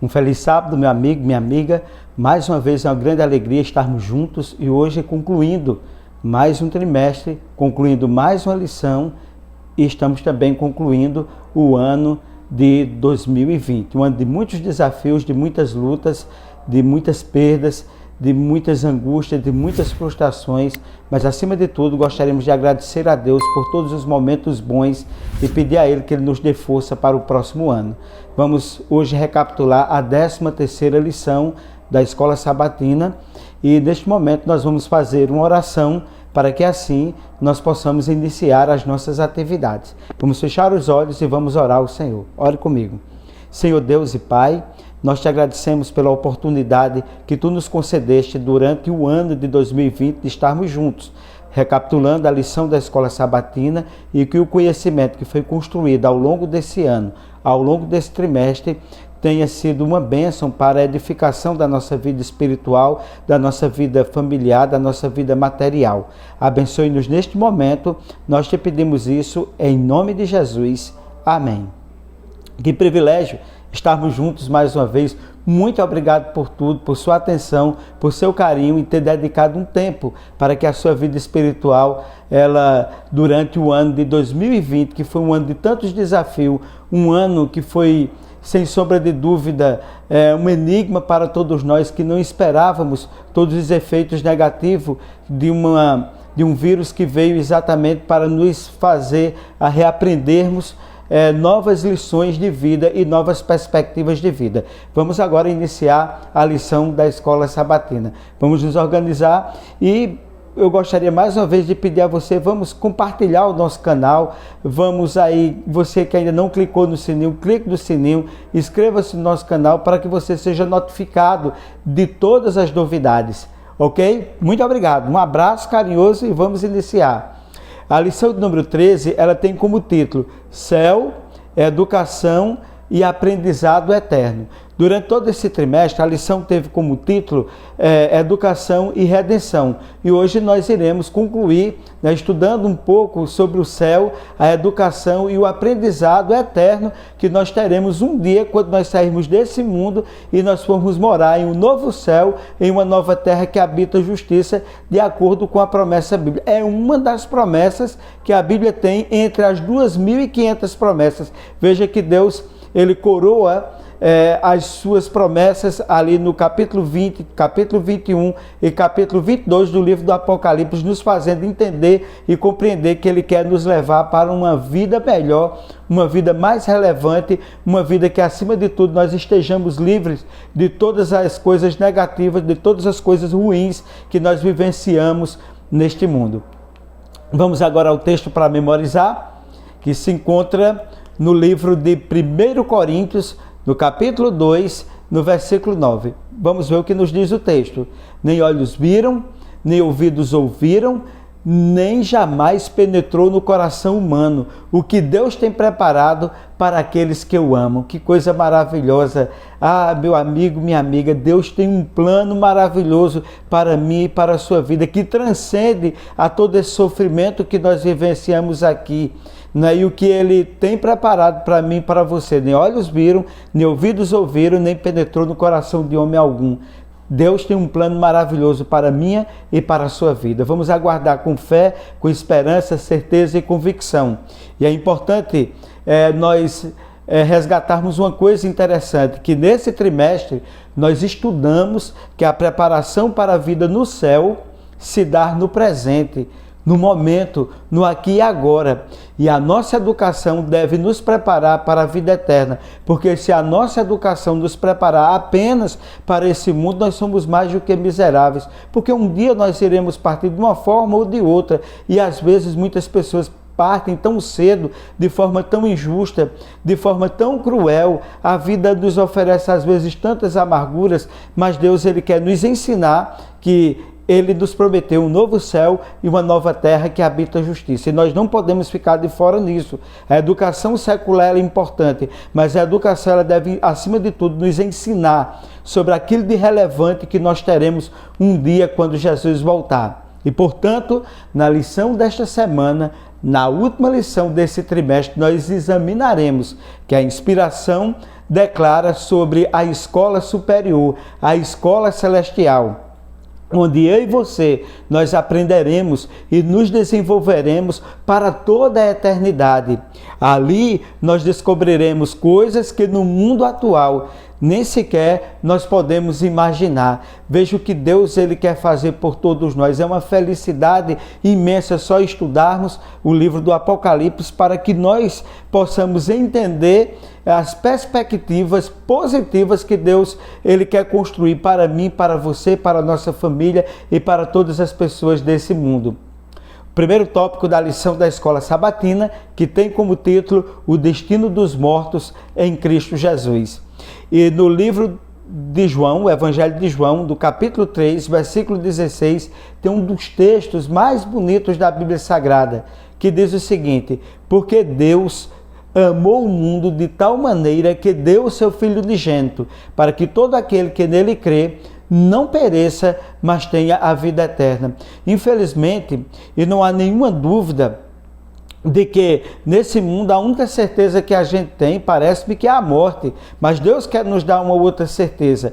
Um feliz sábado, meu amigo, minha amiga. Mais uma vez é uma grande alegria estarmos juntos e hoje concluindo mais um trimestre, concluindo mais uma lição e estamos também concluindo o ano de 2020. Um ano de muitos desafios, de muitas lutas, de muitas perdas, de muitas angústias, de muitas frustrações, mas acima de tudo gostaríamos de agradecer a Deus por todos os momentos bons e pedir a Ele que Ele nos dê força para o próximo ano. Vamos hoje recapitular a 13ª lição da Escola Sabatina e neste momento nós vamos fazer uma oração para que assim nós possamos iniciar as nossas atividades. Vamos fechar os olhos e vamos orar ao Senhor. Ore comigo. Senhor Deus e Pai, nós te agradecemos pela oportunidade que Tu nos concedeste durante o ano de 2020 de estarmos juntos, recapitulando a lição da Escola Sabatina e que o conhecimento que foi construído ao longo desse ano, ao longo desse trimestre, tenha sido uma bênção para a edificação da nossa vida espiritual, da nossa vida familiar, da nossa vida material. Abençoe-nos neste momento, nós te pedimos isso em nome de Jesus. Amém. Que privilégio estarmos juntos mais uma vez. Muito obrigado por tudo, por sua atenção, por seu carinho e ter dedicado um tempo para que a sua vida espiritual, durante o ano de 2020, que foi um ano de tantos desafios, um ano que foi, sem sombra de dúvida, um enigma para todos nós que não esperávamos todos os efeitos negativos de um vírus que veio exatamente para nos fazer a reaprendermos novas lições de vida e novas perspectivas de vida. Vamos agora iniciar a lição da Escola Sabatina. Vamos nos organizar e eu gostaria mais uma vez de pedir a você, vamos compartilhar o nosso canal, vamos aí, você que ainda não clicou no sininho, clique no sininho, inscreva-se no nosso canal para que você seja notificado de todas as novidades, ok? Muito obrigado, um abraço carinhoso e vamos iniciar. A lição de número 13, ela tem como título Céu, Educação e Aprendizado Eterno. Durante todo esse trimestre, a lição teve como título Educação e Redenção. E hoje nós iremos concluir, estudando um pouco sobre o céu, a educação e o aprendizado eterno que nós teremos um dia quando nós sairmos desse mundo e nós formos morar em um novo céu, em uma nova terra que habita a justiça, de acordo com a promessa bíblica. É uma das promessas que a Bíblia tem entre as 2.500 promessas. Veja que Deus, Ele coroa as suas promessas ali no capítulo 20, capítulo 21 e capítulo 22 do livro do Apocalipse, nos fazendo entender e compreender que Ele quer nos levar para uma vida melhor, uma vida mais relevante, uma vida que acima de tudo nós estejamos livres de todas as coisas negativas, de todas as coisas ruins que nós vivenciamos neste mundo. Vamos agora ao texto para memorizar, que se encontra no livro de 1 Coríntios, no capítulo 2, no versículo 9. Vamos ver o que nos diz o texto. Nem olhos viram, nem ouvidos ouviram, nem jamais penetrou no coração humano o que Deus tem preparado para aqueles que o amam. Que coisa maravilhosa! Ah, meu amigo, minha amiga, Deus tem um plano maravilhoso para mim e para a sua vida, que transcende a todo esse sofrimento que nós vivenciamos aqui. E o que Ele tem preparado para mim e para você, nem olhos viram, nem ouvidos ouviram, nem penetrou no coração de homem algum. Deus tem um plano maravilhoso para a minha e para a sua vida. Vamos aguardar com fé, com esperança, certeza e convicção. E é importante nós resgatarmos uma coisa interessante, que nesse trimestre nós estudamos que a preparação para a vida no céu se dá no presente, no momento, no aqui e agora. E a nossa educação deve nos preparar para a vida eterna, porque se a nossa educação nos preparar apenas para esse mundo, nós somos mais do que miseráveis, porque um dia nós iremos partir de uma forma ou de outra, e às vezes muitas pessoas partem tão cedo, de forma tão injusta, de forma tão cruel. A vida nos oferece às vezes tantas amarguras, mas Deus, Ele quer nos ensinar que Ele nos prometeu um novo céu e uma nova terra que habita a justiça. E nós não podemos ficar de fora nisso. A educação secular é importante, mas a educação ela deve, acima de tudo, nos ensinar sobre aquilo de relevante que nós teremos um dia quando Jesus voltar. E, portanto, na lição desta semana, na última lição desse trimestre, nós examinaremos que a inspiração declara sobre a escola superior, a escola celestial, onde eu e você, nós aprenderemos e nos desenvolveremos para toda a eternidade. Ali nós descobriremos coisas que no mundo atual nem sequer nós podemos imaginar. Veja o que Deus ele quer fazer por todos nós. É uma felicidade imensa só estudarmos o livro do Apocalipse para que nós possamos entender as perspectivas positivas que Deus ele quer construir para mim, para você, para a nossa família e para todas as pessoas desse mundo. Primeiro tópico da lição da escola sabatina, que tem como título O Destino dos Mortos em Cristo Jesus. E no livro de João, o Evangelho de João, do capítulo 3, versículo 16, tem um dos textos mais bonitos da Bíblia Sagrada, que diz o seguinte: porque Deus amou o mundo de tal maneira que deu o seu Filho unigênito, para que todo aquele que nele crê não pereça, mas tenha a vida eterna. Infelizmente, e não há nenhuma dúvida de que nesse mundo a única certeza que a gente tem, parece-me que é a morte, mas Deus quer nos dar uma outra certeza.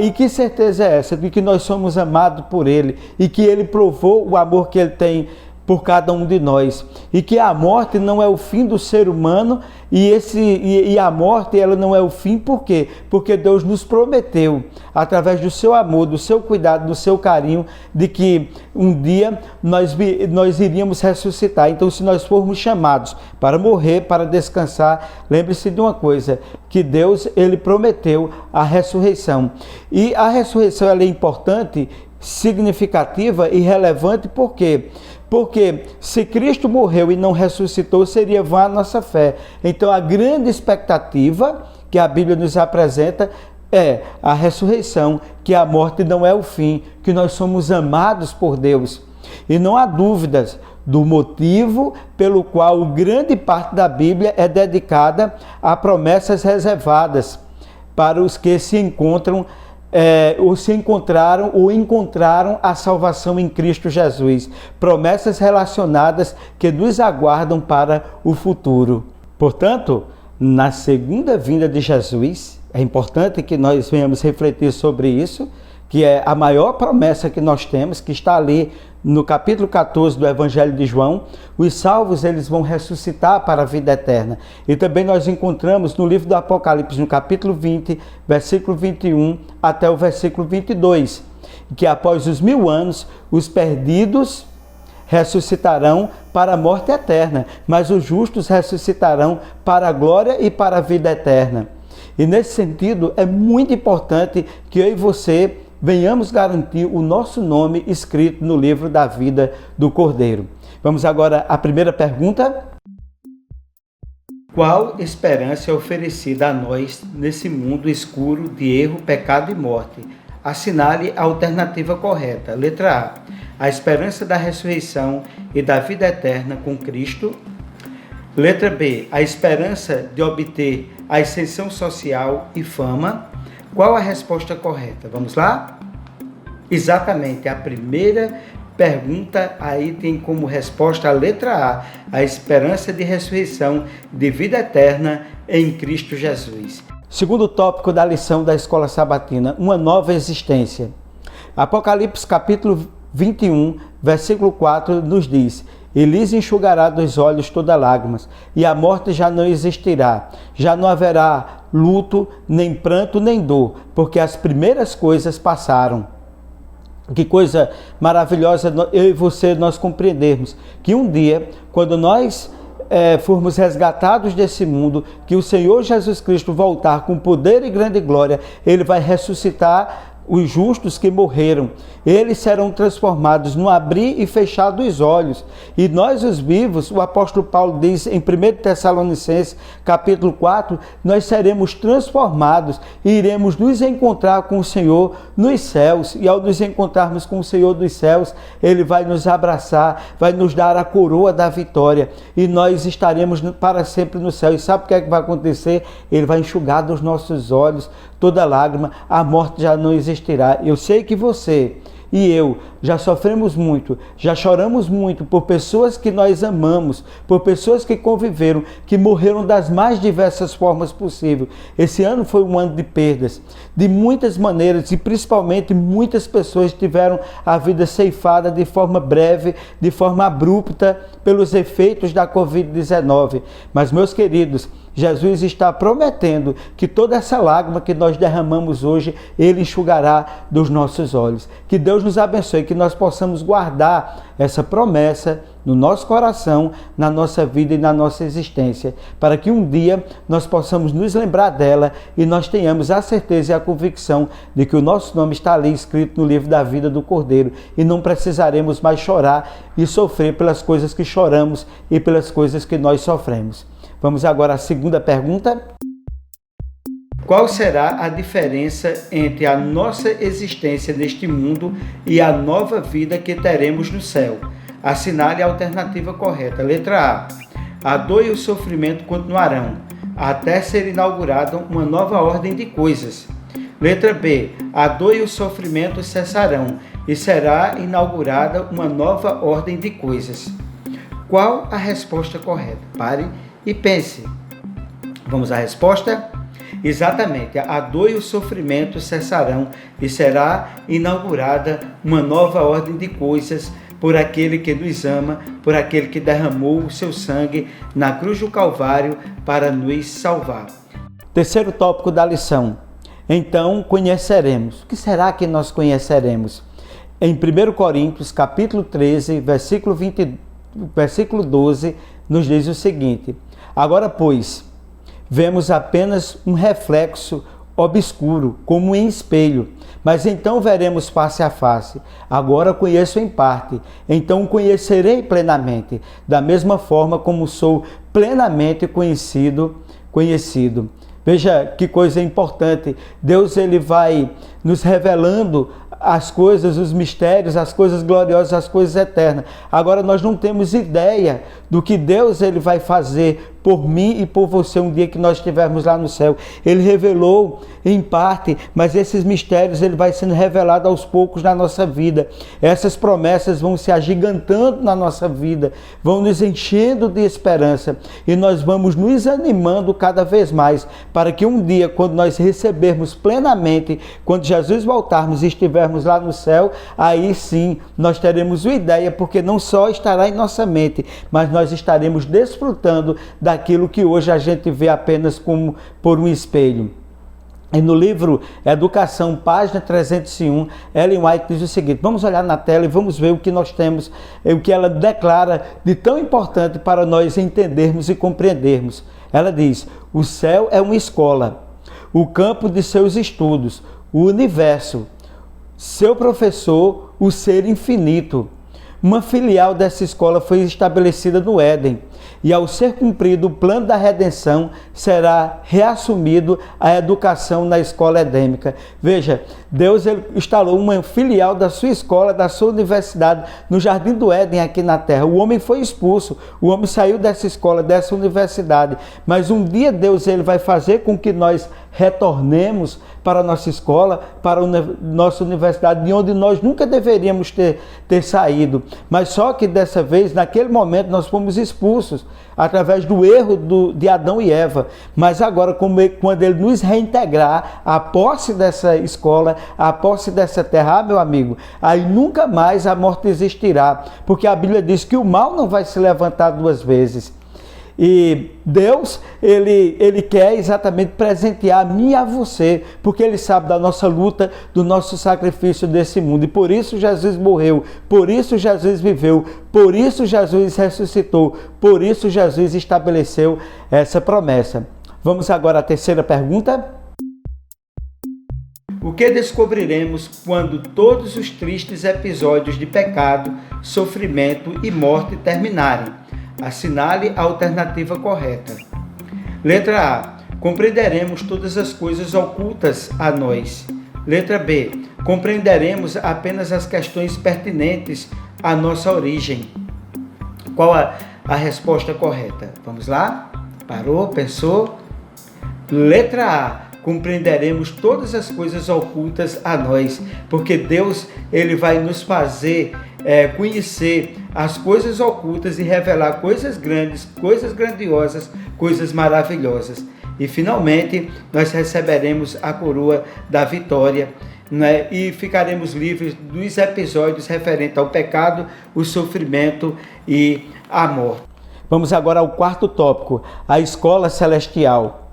E que certeza é essa? De que nós somos amados por Ele e que Ele provou o amor que Ele tem por cada um de nós, e que a morte não é o fim do ser humano, e a morte ela não é o fim. Por quê? Porque Deus nos prometeu, através do seu amor, do seu cuidado, do seu carinho, de que um dia nós iríamos ressuscitar. Então, se nós formos chamados para morrer, para descansar, lembre-se de uma coisa, que Deus ele prometeu a ressurreição. E a ressurreição ela é importante, significativa e relevante. Por quê? Porque se Cristo morreu e não ressuscitou, seria vã a nossa fé. Então a grande expectativa que a Bíblia nos apresenta é a ressurreição, que a morte não é o fim, que nós somos amados por Deus. E não há dúvidas do motivo pelo qual grande parte da Bíblia é dedicada a promessas reservadas para os que se encontram encontraram a salvação em Cristo Jesus. Promessas relacionadas que nos aguardam para o futuro. Portanto, na segunda vinda de Jesus, é importante que nós venhamos refletir sobre isso, que é a maior promessa que nós temos, que está ali no capítulo 14 do Evangelho de João. Os salvos eles vão ressuscitar para a vida eterna. E também nós encontramos no livro do Apocalipse, no capítulo 20, versículo 21 até o versículo 22, que após os 1000 anos, os perdidos ressuscitarão para a morte eterna, mas os justos ressuscitarão para a glória e para a vida eterna. E nesse sentido, é muito importante que eu e você venhamos garantir o nosso nome escrito no livro da vida do Cordeiro. Vamos agora à primeira pergunta. Qual esperança é oferecida a nós nesse mundo escuro de erro, pecado e morte? Assinale a alternativa correta. Letra A. A esperança da ressurreição e da vida eterna com Cristo. Letra B. A esperança de obter a ascensão social e fama. Qual a resposta correta? Vamos lá? Exatamente, a primeira pergunta aí tem como resposta a letra A, a esperança de ressurreição de vida eterna em Cristo Jesus. Segundo tópico da lição da escola sabatina, uma nova existência. Apocalipse capítulo 21, versículo 4 nos diz: e lhes enxugará dos olhos toda lágrimas, e a morte já não existirá. Já não haverá luto, nem pranto, nem dor, porque as primeiras coisas passaram. Que coisa maravilhosa eu e você nós compreendermos que um dia, quando nós formos resgatados desse mundo, que o Senhor Jesus Cristo voltar com poder e grande glória, Ele vai ressuscitar os justos que morreram. Eles serão transformados no abrir e fechar dos olhos. E nós, os vivos, o apóstolo Paulo diz em 1 Tessalonicenses, capítulo 4, nós seremos transformados e iremos nos encontrar com o Senhor nos céus. E ao nos encontrarmos com o Senhor dos céus, Ele vai nos abraçar, vai nos dar a coroa da vitória. E nós estaremos para sempre no céu. E sabe o que é que vai acontecer? Ele vai enxugar dos nossos olhos toda lágrima, a morte já não existirá. Eu sei que você e eu já sofremos muito, já choramos muito por pessoas que nós amamos, por pessoas que conviveram, que morreram das mais diversas formas possíveis. Esse ano foi um ano de perdas, de muitas maneiras, e principalmente muitas pessoas tiveram a vida ceifada de forma breve, de forma abrupta, pelos efeitos da Covid-19. Mas, meus queridos, Jesus está prometendo que toda essa lágrima que nós derramamos hoje, Ele enxugará dos nossos olhos. Que Deus nos abençoe, que nós possamos guardar essa promessa no nosso coração, na nossa vida e na nossa existência, para que um dia nós possamos nos lembrar dela e nós tenhamos a certeza e a convicção de que o nosso nome está ali escrito no livro da vida do Cordeiro e não precisaremos mais chorar e sofrer pelas coisas que choramos e pelas coisas que nós sofremos. Vamos agora à segunda pergunta. Qual será a diferença entre a nossa existência neste mundo e a nova vida que teremos no céu? Assinale a alternativa correta. Letra A. A dor e o sofrimento continuarão, até ser inaugurada uma nova ordem de coisas. Letra B. A dor e o sofrimento cessarão, e será inaugurada uma nova ordem de coisas. Qual a resposta correta? Pare e pense. Vamos à resposta? Exatamente, a dor e o sofrimento cessarão e será inaugurada uma nova ordem de coisas por aquele que nos ama, por aquele que derramou o seu sangue na cruz do Calvário para nos salvar. Terceiro tópico da lição. Então conheceremos. O que será que nós conheceremos? Em 1 Coríntios, capítulo 13, versículo 12, nos diz o seguinte: agora, pois, vemos apenas um reflexo obscuro, como em espelho, mas então veremos face a face. Agora conheço em parte, então conhecerei plenamente, da mesma forma como sou plenamente conhecido. Veja que coisa importante. Deus, ele vai nos revelando as coisas, os mistérios, as coisas gloriosas, as coisas eternas. Agora nós não temos ideia do que Deus, ele vai fazer por mim e por você um dia que nós estivermos lá no céu. Ele revelou em parte, mas esses mistérios ele vai sendo revelado aos poucos na nossa vida. Essas promessas vão se agigantando na nossa vida, vão nos enchendo de esperança e nós vamos nos animando cada vez mais para que um dia, quando nós recebermos plenamente, quando Jesus voltarmos e estivermos lá no céu, aí sim nós teremos uma ideia, porque não só estará em nossa mente, mas nós estaremos desfrutando daquilo que hoje a gente vê apenas como por um espelho. E no livro Educação, página 301, Ellen White diz o seguinte: vamos olhar na tela e vamos ver o que nós temos, o que ela declara de tão importante para nós entendermos e compreendermos. Ela diz: o céu é uma escola, o campo de seus estudos, o universo, seu professor, o ser infinito. Uma filial dessa escola foi estabelecida no Éden, e ao ser cumprido o plano da redenção, será reassumido a educação na escola edêmica. Veja, Deus, ele instalou uma filial da sua escola, da sua universidade, no Jardim do Éden aqui na Terra. O homem foi expulso, o homem saiu dessa escola, dessa universidade, mas um dia Deus, ele vai fazer com que nós retornemos para a nossa escola, para a nossa universidade, de onde nós nunca deveríamos ter saído. Mas só que dessa vez, naquele momento, nós fomos expulsos através do erro de Adão e Eva. Mas agora, quando ele nos reintegrar a posse dessa escola, a posse dessa terra, meu amigo, aí nunca mais a morte existirá, porque a Bíblia diz que o mal não vai se levantar duas vezes. E Deus, ele quer exatamente presentear a mim e a você, porque Ele sabe da nossa luta, do nosso sacrifício desse mundo. E por isso Jesus morreu, por isso Jesus viveu, por isso Jesus ressuscitou, por isso Jesus estabeleceu essa promessa. Vamos agora à terceira pergunta. O que descobriremos quando todos os tristes episódios de pecado, sofrimento e morte terminarem? Assinale a alternativa correta. Letra A. Compreenderemos todas as coisas ocultas a nós. Letra B. Compreenderemos apenas as questões pertinentes à nossa origem. Qual a resposta correta? Vamos lá? Parou? Pensou? Letra A. compreenderemos todas as coisas ocultas a nós, porque Deus ele vai nos fazer conhecer as coisas ocultas e revelar coisas grandes, coisas grandiosas, coisas maravilhosas. E finalmente nós receberemos a coroa da vitória, né? E ficaremos livres dos episódios referentes ao pecado, o sofrimento e a morte. Vamos agora ao quarto tópico, a escola celestial.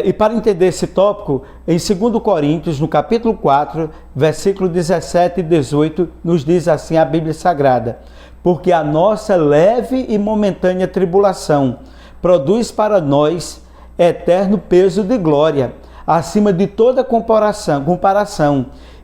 E para entender esse tópico, em 2 Coríntios, no capítulo 4, versículo 17 e 18, nos diz assim a Bíblia Sagrada: porque a nossa leve e momentânea tribulação produz para nós eterno peso de glória, acima de toda comparação,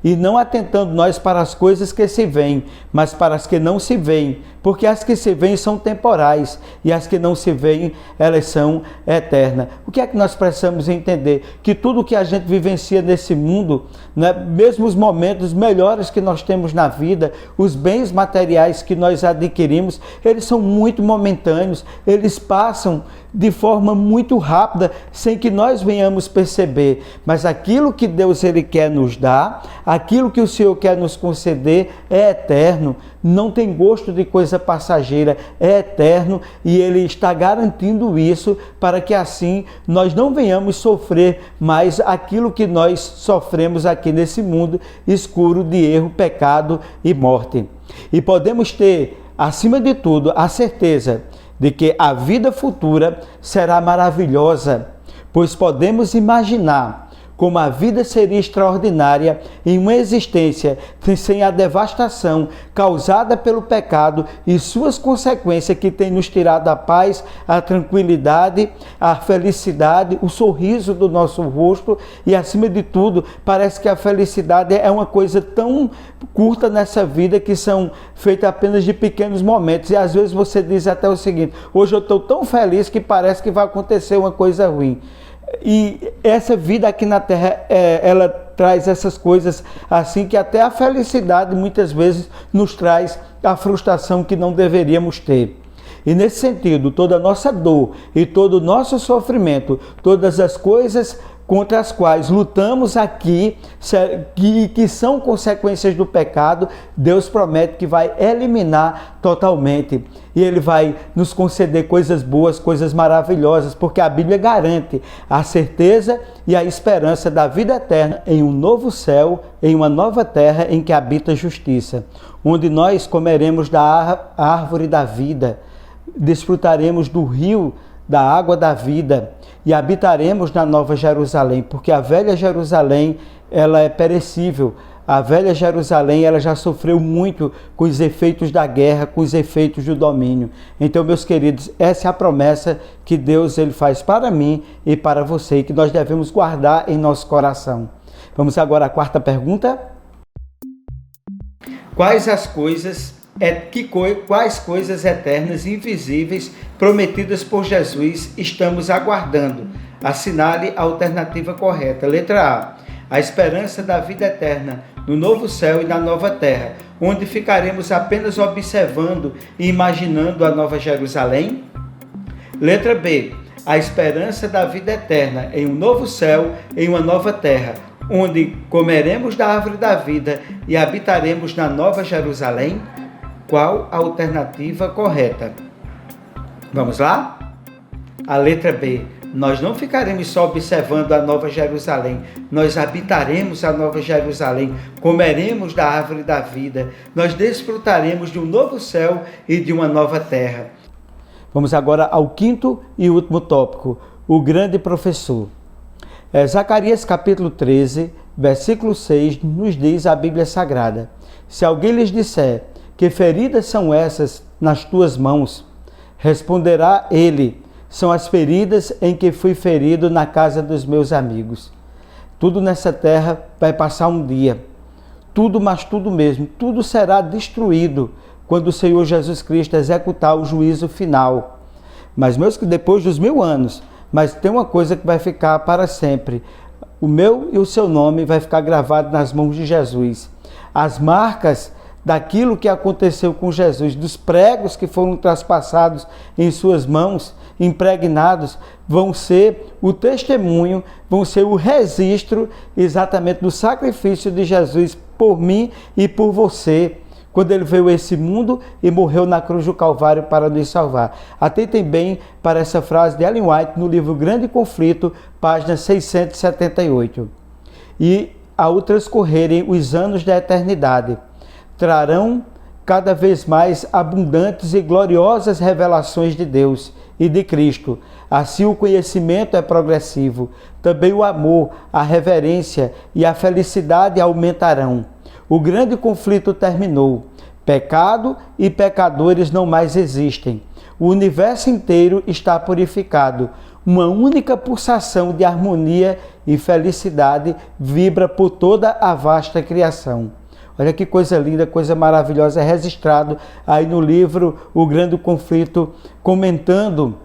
e não atentando nós para as coisas que se veem, mas para as que não se veem, porque as que se veem são temporais, e as que não se veem, elas são eternas. O que é que nós precisamos entender? Que tudo que a gente vivencia nesse mundo, né, mesmo os momentos melhores que nós temos na vida, os bens materiais que nós adquirimos, eles são muito momentâneos, eles passam de forma muito rápida, sem que nós venhamos perceber. Mas aquilo que Deus ele quer nos dar, aquilo que o Senhor quer nos conceder é eterno, não tem gosto de coisa passageira, é eterno, e Ele está garantindo isso para que assim nós não venhamos sofrer mais aquilo que nós sofremos aqui nesse mundo escuro de erro, pecado e morte. E podemos ter, acima de tudo, a certeza de que a vida futura será maravilhosa, pois podemos imaginar como a vida seria extraordinária em uma existência sem a devastação causada pelo pecado e suas consequências que têm nos tirado a paz, a tranquilidade, a felicidade, o sorriso do nosso rosto e, acima de tudo, parece que a felicidade é uma coisa tão curta nessa vida que são feitas apenas de pequenos momentos e às vezes você diz até o seguinte: hoje eu estou tão feliz que parece que vai acontecer uma coisa ruim. E essa vida aqui na Terra, ela traz essas coisas assim que até a felicidade muitas vezes nos traz a frustração que não deveríamos ter. E nesse sentido, toda a nossa dor e todo o nosso sofrimento, todas as coisas contra as quais lutamos aqui, que são consequências do pecado, Deus promete que vai eliminar totalmente. E Ele vai nos conceder coisas boas, coisas maravilhosas, porque a Bíblia garante a certeza e a esperança da vida eterna em um novo céu, em uma nova terra em que habita a justiça, onde nós comeremos da árvore da vida, desfrutaremos do rio da água da vida e habitaremos na Nova Jerusalém, porque a velha Jerusalém, ela é perecível. A velha Jerusalém, ela já sofreu muito com os efeitos da guerra, com os efeitos do domínio. Então, meus queridos, essa é a promessa que Deus ele faz para mim e para você, e que nós devemos guardar em nosso coração. Vamos agora à quarta pergunta. Quais coisas eternas e invisíveis prometidas por Jesus estamos aguardando? Assinale a alternativa correta. Letra A esperança da vida eterna no novo céu e na nova terra, onde ficaremos apenas observando e imaginando a Nova Jerusalém. Letra B, a esperança da vida eterna em um novo céu e uma nova terra, onde comeremos da árvore da vida e habitaremos na Nova Jerusalém. Qual a alternativa correta? Vamos lá? A letra B. Nós não ficaremos só observando a Nova Jerusalém, nós habitaremos a Nova Jerusalém, comeremos da árvore da vida, nós desfrutaremos de um novo céu e de uma nova terra. Vamos agora ao quinto e último tópico, o grande professor. Zacarias capítulo 13, versículo 6, nos diz a Bíblia Sagrada: se alguém lhes disser, que feridas são essas nas tuas mãos? Responderá ele, são as feridas em que fui ferido na casa dos meus amigos. Tudo nessa terra vai passar um dia. Tudo, mas tudo mesmo. Tudo será destruído quando o Senhor Jesus Cristo executar o juízo final. Mas depois dos 1000 anos, mas tem uma coisa que vai ficar para sempre. O meu e o seu nome vai ficar gravado nas mãos de Jesus. As marcas daquilo que aconteceu com Jesus, dos pregos que foram traspassados em suas mãos, impregnados, vão ser o testemunho, vão ser o registro exatamente do sacrifício de Jesus por mim e por você, quando ele veio a esse mundo e morreu na cruz do Calvário para nos salvar. Atentem bem para essa frase de Ellen White no livro Grande Conflito, página 678. E ao transcorrerem os anos da eternidade, trarão cada vez mais abundantes e gloriosas revelações de Deus e de Cristo. Assim o conhecimento é progressivo, também o amor, a reverência e a felicidade aumentarão. O grande conflito terminou. Pecado e pecadores não mais existem. O universo inteiro está purificado. Uma única pulsação de harmonia e felicidade vibra por toda a vasta criação. Olha que coisa linda, coisa maravilhosa, é registrado aí no livro O Grande Conflito, comentando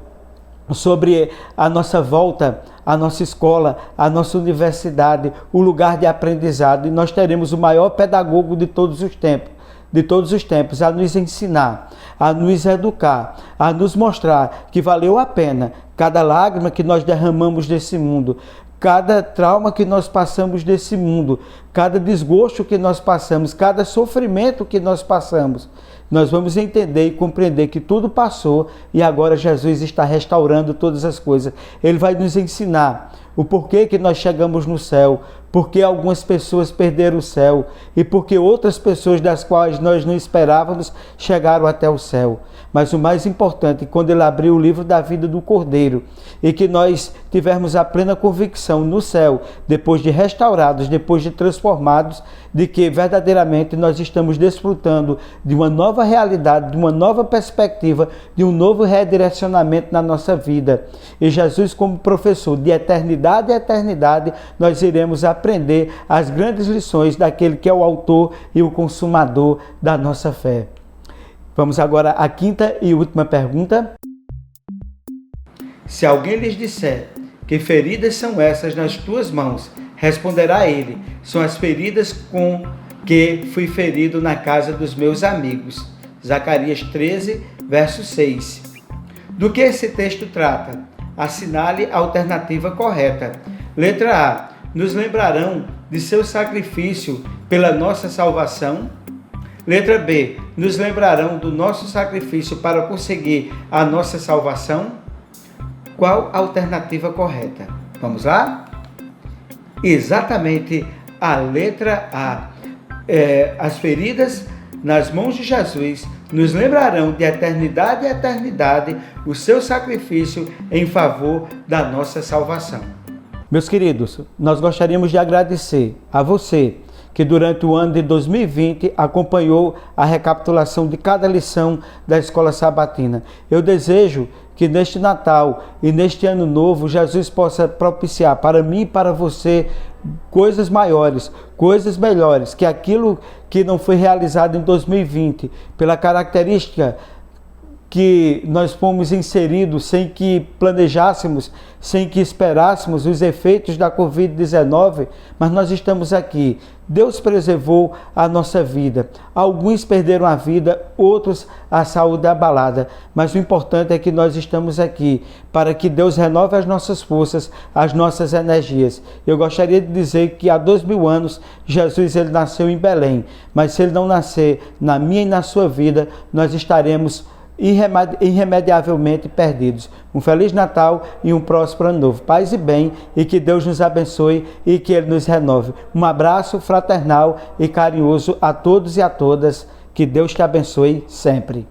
sobre a nossa volta, a nossa escola, a nossa universidade, o lugar de aprendizado. E nós teremos o maior pedagogo de todos os tempos, a nos ensinar, a nos educar, a nos mostrar que valeu a pena cada lágrima que nós derramamos desse mundo, cada trauma que nós passamos desse mundo, cada desgosto que nós passamos, cada sofrimento que nós passamos. Nós vamos entender e compreender que tudo passou e agora Jesus está restaurando todas as coisas. Ele vai nos ensinar o porquê que nós chegamos no céu, porque algumas pessoas perderam o céu e porque outras pessoas das quais nós não esperávamos chegaram até o céu. Mas o mais importante, quando ele abriu o livro da vida do Cordeiro e que nós tivermos a plena convicção no céu, depois de restaurados, depois de transformados, de que verdadeiramente nós estamos desfrutando de uma nova realidade, de uma nova perspectiva, de um novo redirecionamento na nossa vida. E Jesus, como professor de eternidade a eternidade, nós iremos aprender as grandes lições daquele que é o autor e o consumador da nossa fé. Vamos agora à quinta e última pergunta. Se alguém lhes disser: que feridas são essas nas tuas mãos? Responderá ele: são as feridas com que fui ferido na casa dos meus amigos. Zacarias 13, verso 6. Do que esse texto trata? Assinale a alternativa correta. Letra A. Nos lembrarão de seu sacrifício pela nossa salvação? Letra B. Nos lembrarão do nosso sacrifício para conseguir a nossa salvação? Qual a alternativa correta? Vamos lá? Exatamente a letra A. As feridas nas mãos de Jesus nos lembrarão de eternidade a eternidade o seu sacrifício em favor da nossa salvação. Meus queridos, nós gostaríamos de agradecer a você que durante o ano de 2020 acompanhou a recapitulação de cada lição da Escola Sabatina. Eu desejo que neste Natal e neste Ano Novo, Jesus possa propiciar para mim e para você coisas maiores, coisas melhores, que aquilo que não foi realizado em 2020, pela característica que nós fomos inseridos sem que planejássemos, sem que esperássemos os efeitos da Covid-19, mas nós estamos aqui. Deus preservou a nossa vida. Alguns perderam a vida, outros a saúde abalada, mas o importante é que nós estamos aqui para que Deus renove as nossas forças, as nossas energias. Eu gostaria de dizer que há 2000 anos Jesus ele nasceu em Belém, mas se ele não nascer na minha e na sua vida, nós estaremos irremediavelmente perdidos. Um Feliz Natal e um próspero Ano Novo. Paz e bem, e que Deus nos abençoe e que Ele nos renove. Um abraço fraternal e carinhoso a todos e a todas. Que Deus te abençoe sempre.